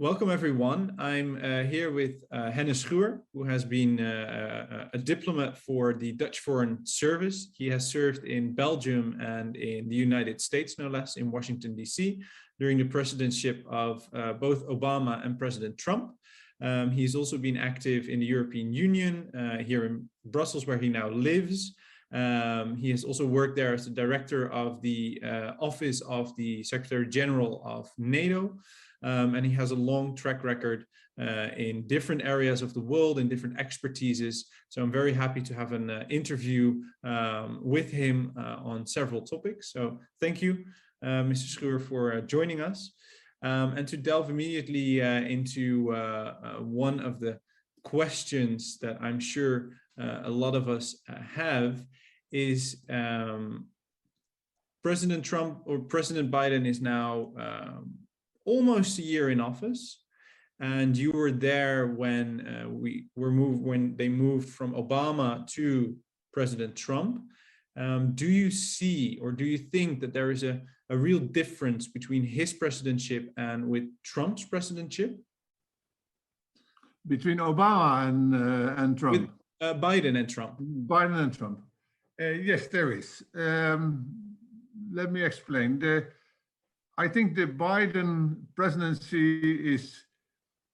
Welcome, everyone. I'm here with Henne Schuwer, who has been a diplomat for the Dutch Foreign Service. He has served in Belgium and in the United States, no less, in Washington, D.C., during the presidentship of both Obama and President Trump. He's also been active in the European Union, here in Brussels, where he now lives. He has also worked there as the director of the Office of the Secretary General of NATO. And he has a long track record in different areas of the world, in different expertises. So I'm very happy to have an interview with him on several topics. So thank you, Mr. Schuwer, for joining us. And to delve immediately into one of the questions that I'm sure a lot of us have is President Trump or President Biden is now almost a year in office, and you were there when when they moved from Obama to President Trump. Do you see, or do you think that there is a real difference between his presidentship and with Trump's presidentship? Between Obama and Trump? With Biden and Trump. Biden and Trump. Yes, there is. Let me explain. I think the Biden presidency is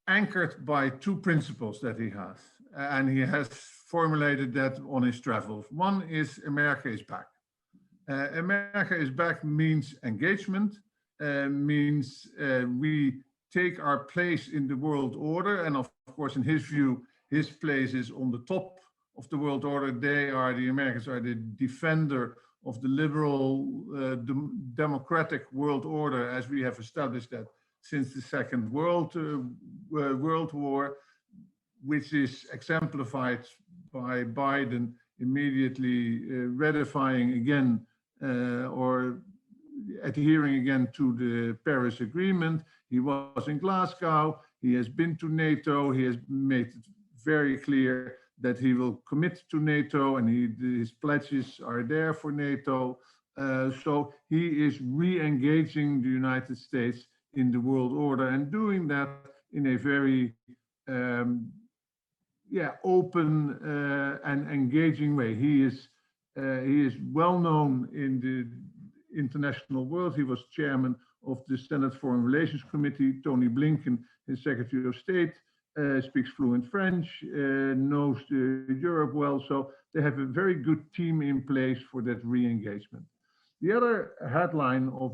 anchored by two principles that he has, and he has formulated that on his travels. One is America is back. America is back means engagement, means we take our place in the world order, and of course, in his view, his place is on the top of the world order. The Americans are the defender of the liberal democratic world order as we have established that since the Second World War, which is exemplified by Biden immediately ratifying again or adhering again to the Paris Agreement. He was in Glasgow, he has been to NATO, he has made it very clear that he will commit to NATO, and his pledges are there for NATO. So he is re-engaging the United States in the world order and doing that in a very open and engaging way. He is well known in the international world. He was chairman of the Senate Foreign Relations Committee. Tony Blinken, his Secretary of State, speaks fluent French, knows Europe well, so they have a very good team in place for that re-engagement. The other headline of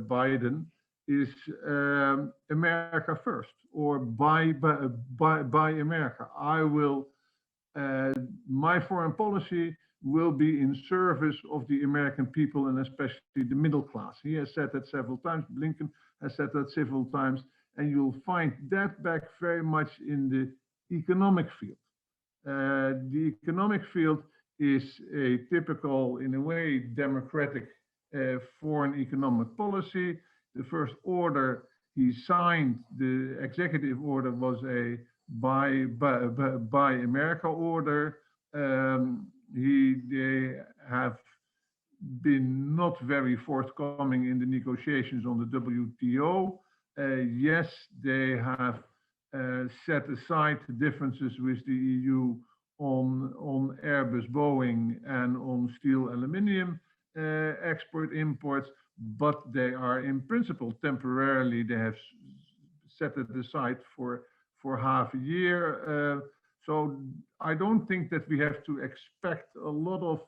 Biden is America first, or buy America. My foreign policy will be in service of the American people and especially the middle class. He has said that several times. Blinken has said that several times. And you'll find that back very much in the economic field. The economic field is a typical, in a way, democratic foreign economic policy. The first order he signed, the executive order, was a Buy America order. They have been not very forthcoming in the negotiations on the WTO. Yes, they have set aside differences with the EU on Airbus, Boeing, and on steel, aluminium export imports, but they are in principle temporarily, they have set it aside for half a year. So I don't think that we have to expect a lot of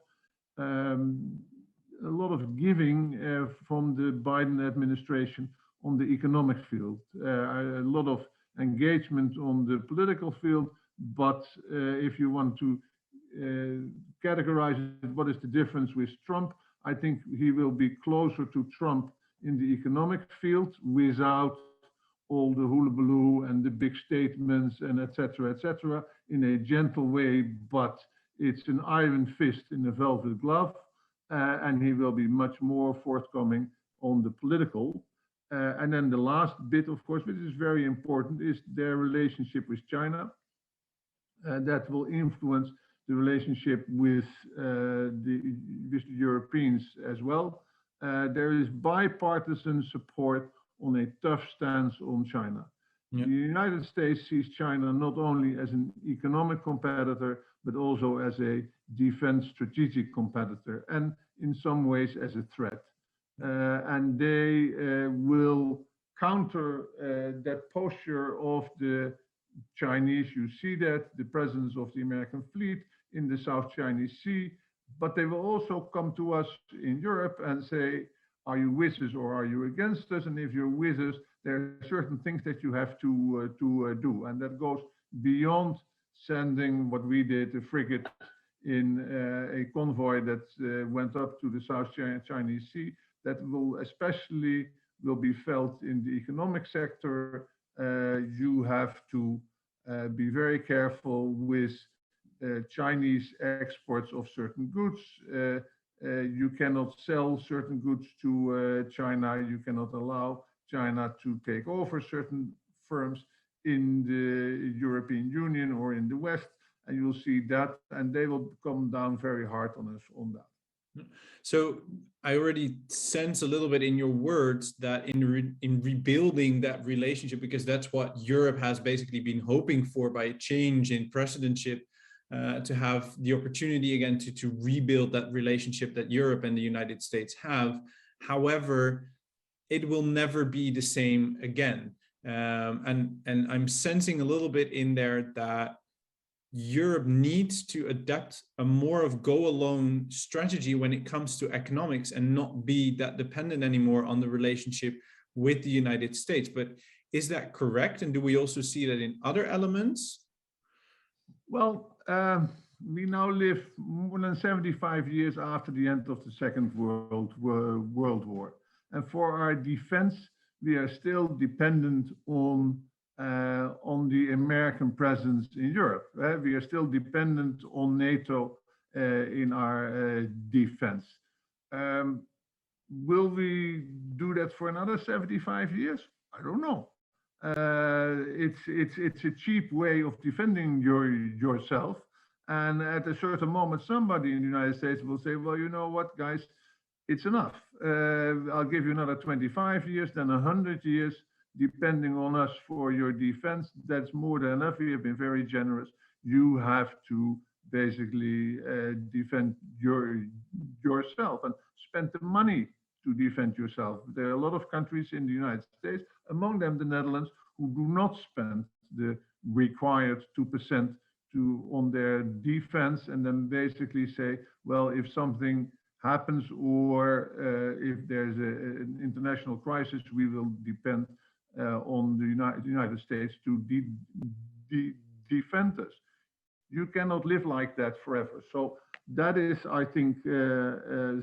giving from the Biden administration on the economic field, a lot of engagement on the political field, but if you want to categorize it, what is the difference with Trump? I think he will be closer to Trump in the economic field without all the hullabaloo and the big statements and et cetera, in a gentle way, but it's an iron fist in a velvet glove, and he will be much more forthcoming on the political. And then the last bit, of course, which is very important, is their relationship with China. That will influence the relationship with the Europeans as well. There is bipartisan support on a tough stance on China. Yeah. The United States sees China not only as an economic competitor, but also as a defense strategic competitor, and in some ways as a threat. And they will counter that posture of the Chinese. You see that the presence of the American fleet in the South Chinese Sea, but they will also come to us in Europe and say, are you with us or are you against us? And if you're with us, there are certain things that you have to do. And that goes beyond sending what we did, a frigate in a convoy that went up to the South Chinese Sea. That will especially be felt in the economic sector. You have to be very careful with Chinese exports of certain goods. You cannot sell certain goods to China. You cannot allow China to take over certain firms in the European Union or in the West. And you'll see that, and they will come down very hard on us on that. So I already sense a little bit in your words that in rebuilding that relationship, because that's what Europe has basically been hoping for by a change in presidentship, to have the opportunity again to rebuild that relationship that Europe and the United States have. However, it will never be the same again. And I'm sensing a little bit in there that Europe needs to adapt a more of go alone strategy when it comes to economics and not be that dependent anymore on the relationship with the United States. But is that correct? And do we also see that in other elements? Well, we now live more than 75 years after the end of the Second World War. And for our defense, we are still dependent on the American presence in Europe. We are still dependent on NATO in our defense. Will we do that for another 75 years? I don't know. It's a cheap way of defending yourself. And at a certain moment, somebody in the United States will say, well, you know what, guys, it's enough. I'll give you another 25 years, then 100 years, depending on us for your defense. That's more than enough. We have been very generous. You have to basically defend yourself and spend the money to defend yourself. There are a lot of countries in the United States, among them the Netherlands, who do not spend the required 2% on their defense, and then basically say, well, if something happens or if there's an international crisis, we will depend on the United States to defend us. You cannot live like that forever. So that is, I think,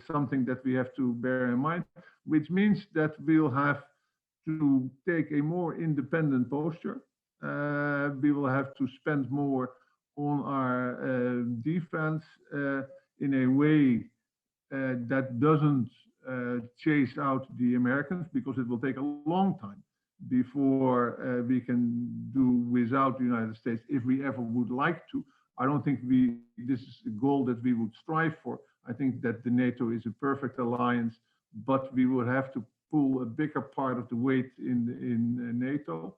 something that we have to bear in mind, which means that we'll have to take a more independent posture. We will have to spend more on our defense in a way that doesn't chase out the Americans, because it will take a long time before we can do without the United States if we ever would like to. I don't think this is a goal that we would strive for. I think that the NATO is a perfect alliance, but we would have to pull a bigger part of the weight in NATO.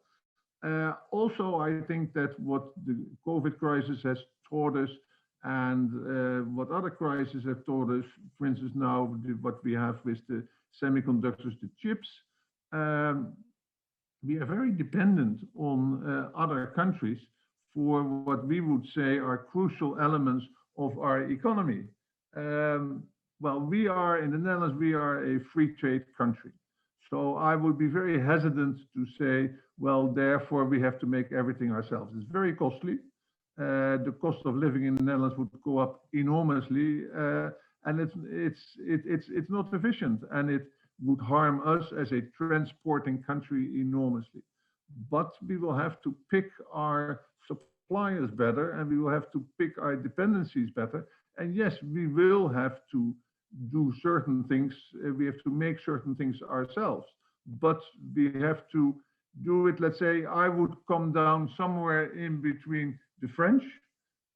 Also, I think that what the COVID crisis has taught us, and what other crises have taught us, for instance, now what we have with the semiconductors, the chips, we are very dependent on other countries for what we would say are crucial elements of our economy. Well, we are in the Netherlands, we are a free trade country. So I would be very hesitant to say, well, therefore we have to make everything ourselves. It's very costly. The cost of living in the Netherlands would go up enormously, and it's not efficient, and it would harm us as a transporting country enormously. But we will have to pick our suppliers better, and we will have to pick our dependencies better. And yes, we will have to do certain things. We have to make certain things ourselves, but we have to do it. Let's say I would come down somewhere in between the French,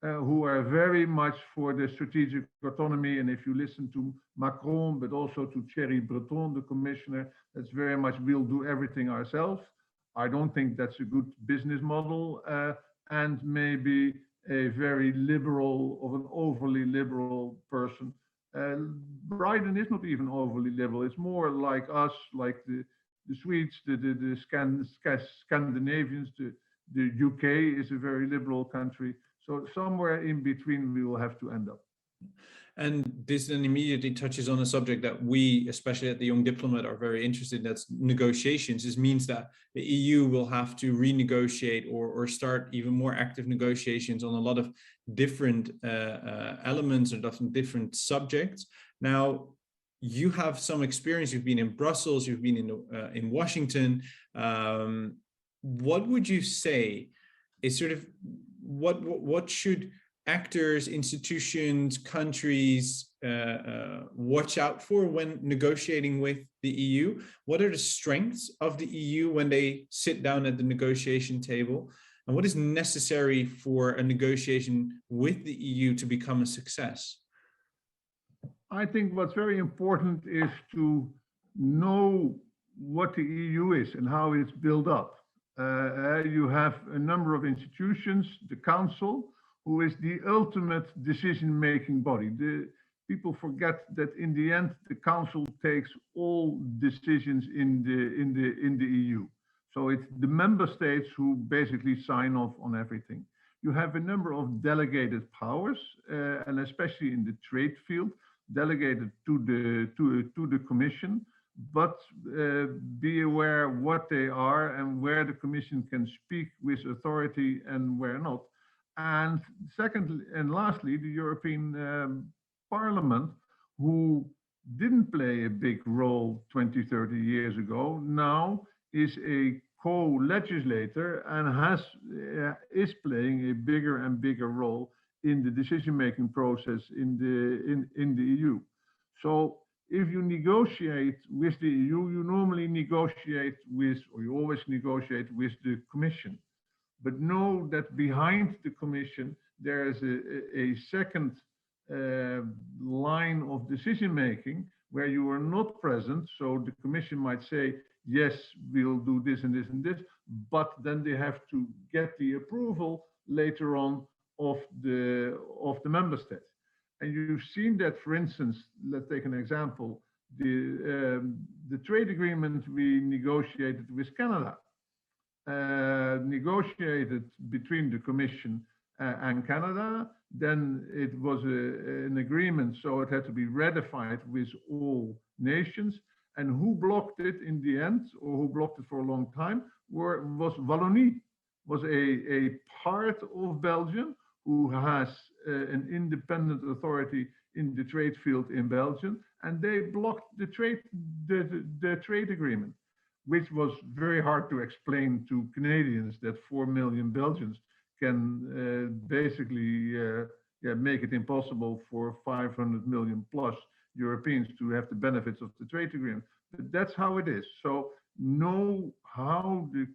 who are very much for the strategic autonomy. And if you listen to Macron, but also to Thierry Breton, the commissioner, that's very much we'll do everything ourselves. I don't think that's a good business model, and maybe a very liberal, of an overly liberal person. Biden is not even overly liberal. It's more like us, like the Swedes, the Scandinavians, the UK is a very liberal country. So somewhere in between, we will have to end up. And this then immediately touches on a subject that we, especially at the Young Diplomat, are very interested in. That's negotiations. This means that the EU will have to renegotiate or start even more active negotiations on a lot of different elements or different subjects. Now, you have some experience. You've been in Brussels. You've been in Washington. What would you say is sort of what should actors, institutions, countries watch out for when negotiating with the EU? What are the strengths of the EU when they sit down at the negotiation table? And what is necessary for a negotiation with the EU to become a success? I think what's very important is to know what the EU is and how it's built up. You have a number of institutions, the Council, who is the ultimate decision-making body. People forget that in the end, the Council takes all decisions in the EU. So it's the member states who basically sign off on everything. You have a number of delegated powers, and especially in the trade field, delegated to the Commission. But be aware what they are and where the Commission can speak with authority and where not. And secondly, and lastly, the European Parliament, who didn't play a big role 20, 30 years ago, now is a co-legislator and is playing a bigger and bigger role in the decision-making process in the EU. So if you negotiate with the EU, you normally negotiate with, or you always negotiate with the Commission. But know that behind the Commission, there is a second line of decision-making where you are not present. So the Commission might say, yes, we'll do this and this and this, but then they have to get the approval later on of the member states. And you've seen that, for instance, let's take an example, the trade agreement we negotiated with Canada, negotiated between the Commission and Canada. Then it was an agreement, so it had to be ratified with all nations. And who blocked it in the end, or who blocked it for a long time, was Wallonie, was a part of Belgium who has an independent authority in the trade field in Belgium, and they blocked the trade agreement, which was very hard to explain to Canadians that 4 million Belgians can basically make it impossible for 500 million plus Europeans to have the benefits of the trade agreement. But that's how it is. So know how the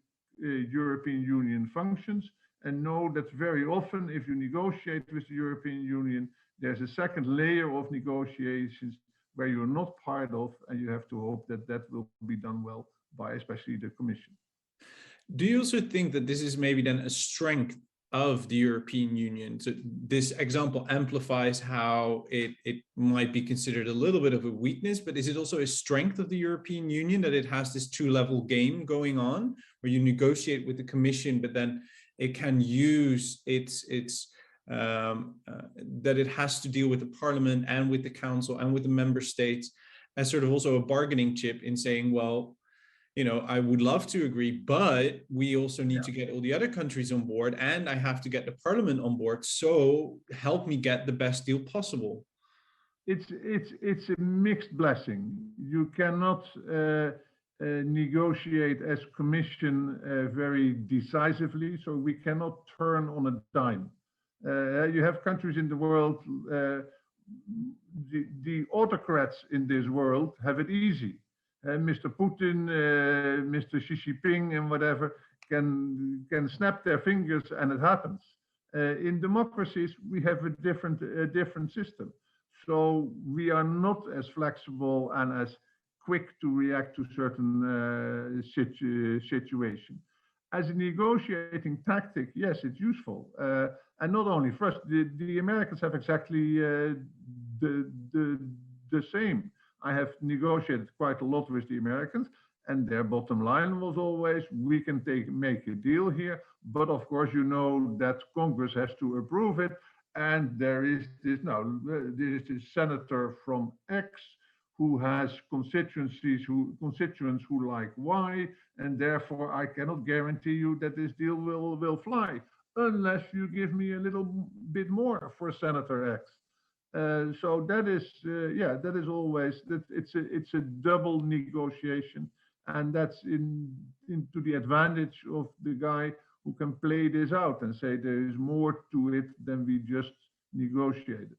European Union functions, and know that very often if you negotiate with the European Union, there's a second layer of negotiations where you're not part of, and you have to hope that that will be done well by especially the Commission. Do you also think that this is maybe then a strength of the European Union? So this example amplifies how it might be considered a little bit of a weakness, but is it also a strength of the European Union that it has this two-level game going on, where you negotiate with the Commission, but then it can use that it has to deal with the Parliament and with the Council and with the member states as sort of also a bargaining chip in saying, well, you know, I would love to agree, but we also need to get all the other countries on board, and I have to get the Parliament on board. So help me get the best deal possible. It's a mixed blessing. You cannot negotiate as Commission very decisively, so we cannot turn on a dime. You have countries in the world, the autocrats in this world have it easy. Mr. Putin, Mr. Xi Jinping, and whatever can snap their fingers and it happens. In democracies, we have a different system. So we are not as flexible and as quick to react to certain situation. As a negotiating tactic, yes, it's useful. And not only for us, the Americans have exactly the, the, the same. I have negotiated quite a lot with the Americans, and their bottom line was always, we can make a deal here, but of course you know that Congress has to approve it, and there is this now there is this senator from X who has constituents who like Y, and therefore I cannot guarantee you that this deal will fly unless you give me a little bit more for Senator X. So that is, yeah, that is always that it's a double negotiation, and that's into the advantage of the guy who can play this out and say there is more to it than we just negotiated.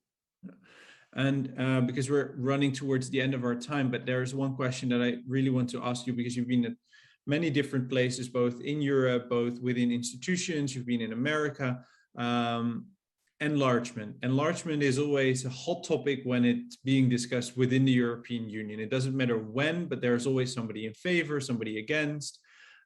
And because we're running towards the end of our time, but there's one question that I really want to ask you, because you've been at many different places, both in Europe, both within institutions, you've been in America. Enlargement. Enlargement is always a hot topic when it's being discussed within the European Union. It doesn't matter when, but there's always somebody in favor, somebody against.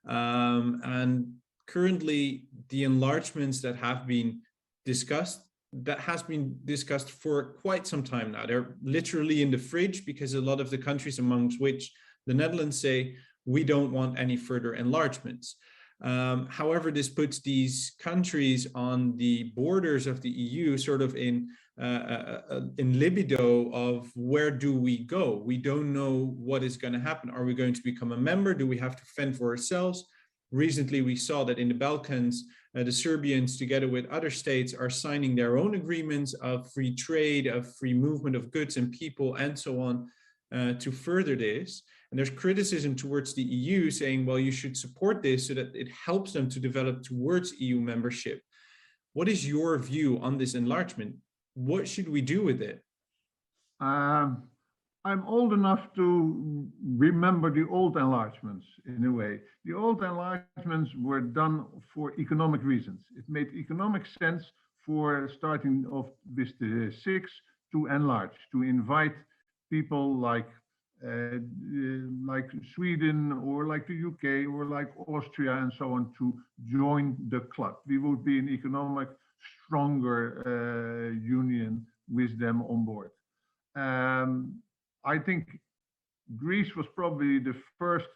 And currently, the enlargements that have been discussed, that has been discussed for quite some time now. They're literally in the fridge, because a lot of the countries, amongst which the Netherlands, say, we don't want any further enlargements. However, this puts these countries on the borders of the EU sort of in libido of where do we go? We don't know what is going to happen. Are we going to become a member? Do we have to fend for ourselves? Recently, we saw that in the Balkans, the Serbians, together with other states, are signing their own agreements of free trade, of free movement of goods and people, and so on, to further this. And there's criticism towards the EU saying, well, you should support this so that it helps them to develop towards EU membership. What is your view on this enlargement? What should we do with it? I'm old enough to remember the old enlargements in a way. The old enlargements were done for economic reasons. It made economic sense for starting off with the six to enlarge, to invite people like Sweden or like the UK or like Austria and so on to join the club. We would be an economic stronger union with them on board. I think Greece was probably the first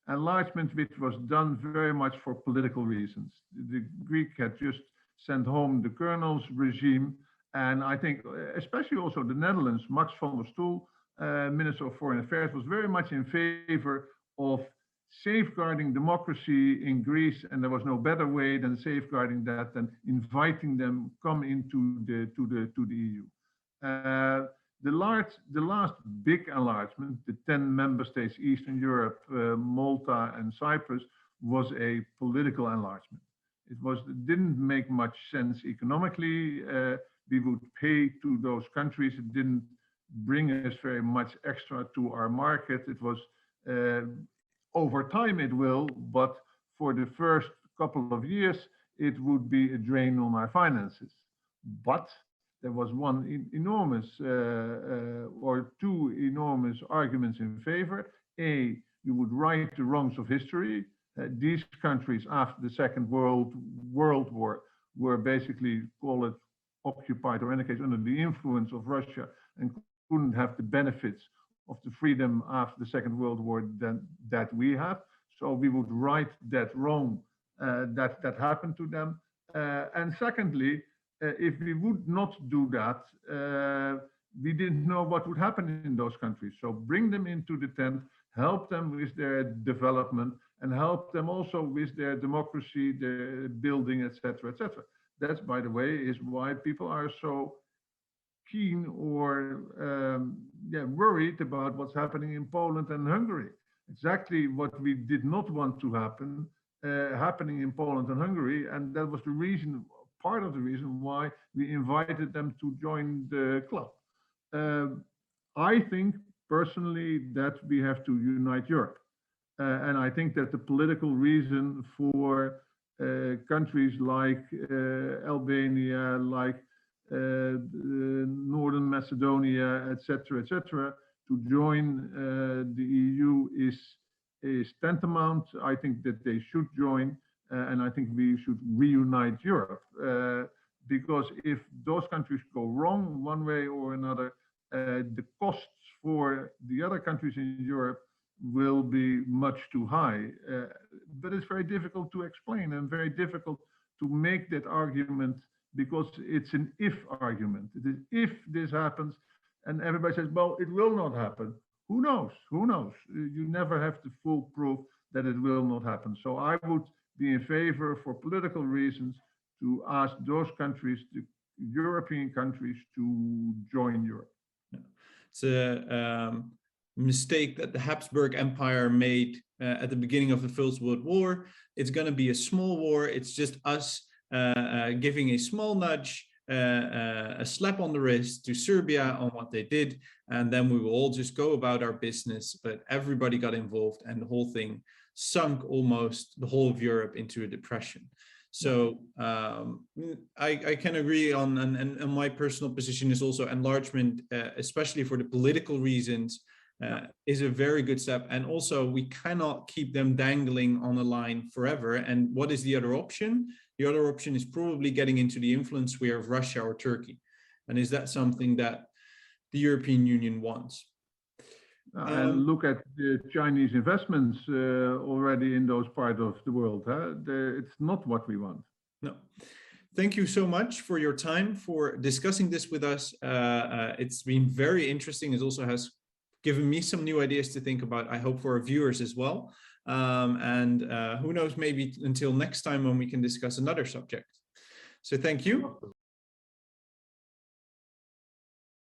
enlargement which was done very much for political reasons. The Greek had just sent home the colonel's regime, and I think especially also the Netherlands, Max van der Stoel, Minister of Foreign Affairs, was very much in favor of safeguarding democracy in Greece, and there was no better way than safeguarding that than inviting them come into the EU. The last big enlargement, the 10 member states, Eastern Europe, Malta and Cyprus, was a political enlargement. It didn't make much sense economically. We would pay to those countries. It didn't bring us very much extra to our market. It was, over time it will, but for the first couple of years, it would be a drain on our finances. But there was one enormous or two enormous arguments in favor. A, you would right the wrongs of history. These countries after the Second World War were basically, call it, occupied, or in any case under the influence of Russia, and couldn't have the benefits of the freedom after the Second World War that we have. So we would right that wrong that happened to them. And secondly, if we would not do that, we didn't know what would happen in those countries. So bring them into the tent, help them with their development, and help them also with their democracy, their building, etc., etc. That's, by the way, is why people are so keen or worried about what's happening in Poland and Hungary. Exactly what we did not want to happen, happening in Poland and Hungary, and that was the reason, part of the reason why we invited them to join the club. I think personally that we have to unite Europe. And I think that the political reason for countries like Albania, like Northern Macedonia, etc., to join the EU is tantamount. I think that they should join, and I think we should reunite Europe. Because if those countries go wrong one way or another, the costs for the other countries in Europe will be much too high. But it's very difficult to explain and very difficult to make that argument because it's an if argument. It is if this happens, and everybody says, well, it will not happen. Who knows? Who knows? You never have the full proof that it will not happen. So I would be in favor, for political reasons, to ask those countries, the European countries, to join Europe. It's a mistake that the Habsburg Empire made at the beginning of the First World War. It's going to be a small war. It's just us giving a small nudge, a slap on the wrist to Serbia on what they did, and then we will all just go about our business. But everybody got involved, and the whole thing sunk almost the whole of Europe into a depression. So I can agree on, and my personal position is also enlargement, especially for the political reasons, is a very good step. And also we cannot keep them dangling on a line forever. And what is the other option? The other option is probably getting into the influence sphere of Russia or Turkey. And is that something that the European Union wants? And look at the Chinese investments already in those parts of the world. It's not what we want. No. Thank you so much for your time, for discussing this with us. It's been very interesting. It also has given me some new ideas to think about, I hope for our viewers as well. And who knows, maybe until next time when we can discuss another subject. So thank you.